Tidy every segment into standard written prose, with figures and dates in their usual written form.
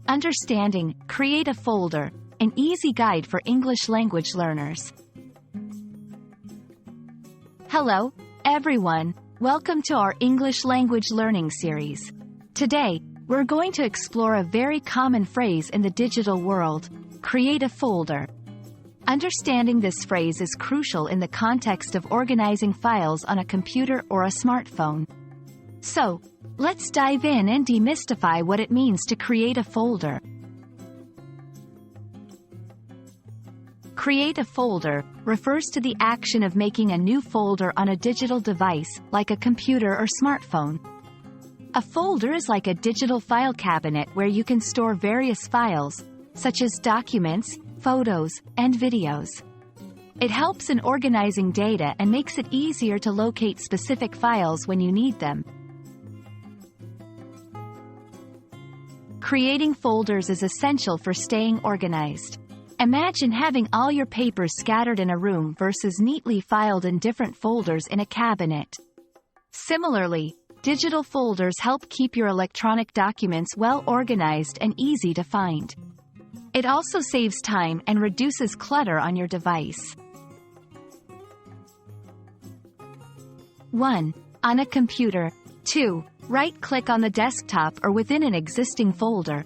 Understanding, create a folder, an easy guide for English language learners. Hello, everyone. Welcome to our English language learning series. Today, we're going to explore a very common phrase in the digital world: create a folder. Understanding this phrase is crucial in the context of organizing files on a computer or a smartphone. So, let's dive in and demystify what it means to create a folder. Create a folder refers to the action of making a new folder on a digital device, like a computer or smartphone. A folder is like a digital file cabinet where you can store various files, such as documents, photos, and videos. It helps in organizing data and makes it easier to locate specific files when you need them. Creating folders is essential for staying organized. Imagine having all your papers scattered in a room versus neatly filed in different folders in a cabinet. Similarly, digital folders help keep your electronic documents well organized and easy to find. It also saves time and reduces clutter on your device. 1. On a computer. 2. Right-click on the desktop or within an existing folder.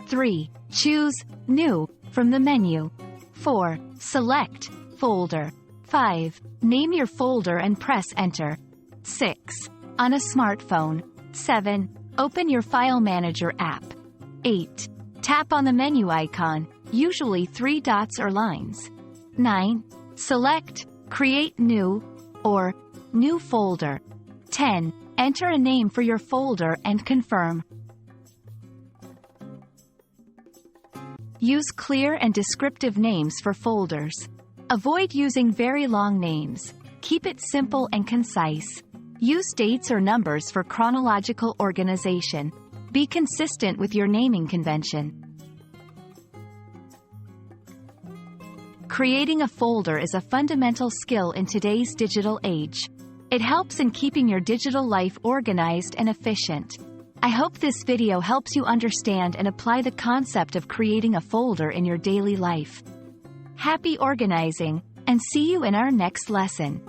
3. Choose New from the menu. 4. Select Folder. 5. Name your folder and press Enter. 6. On a smartphone. 7. Open your File Manager app. 8. Tap on the menu icon, usually 3 dots or lines. 9. Select Create New or New Folder. 10. Enter a name for your folder and confirm. Use clear and descriptive names for folders. Avoid using very long names. Keep it simple and concise. Use dates or numbers for chronological organization. Be consistent with your naming convention. Creating a folder is a fundamental skill in today's digital age. It helps in keeping your digital life organized and efficient. I hope this video helps you understand and apply the concept of creating a folder in your daily life. Happy organizing, and see you in our next lesson.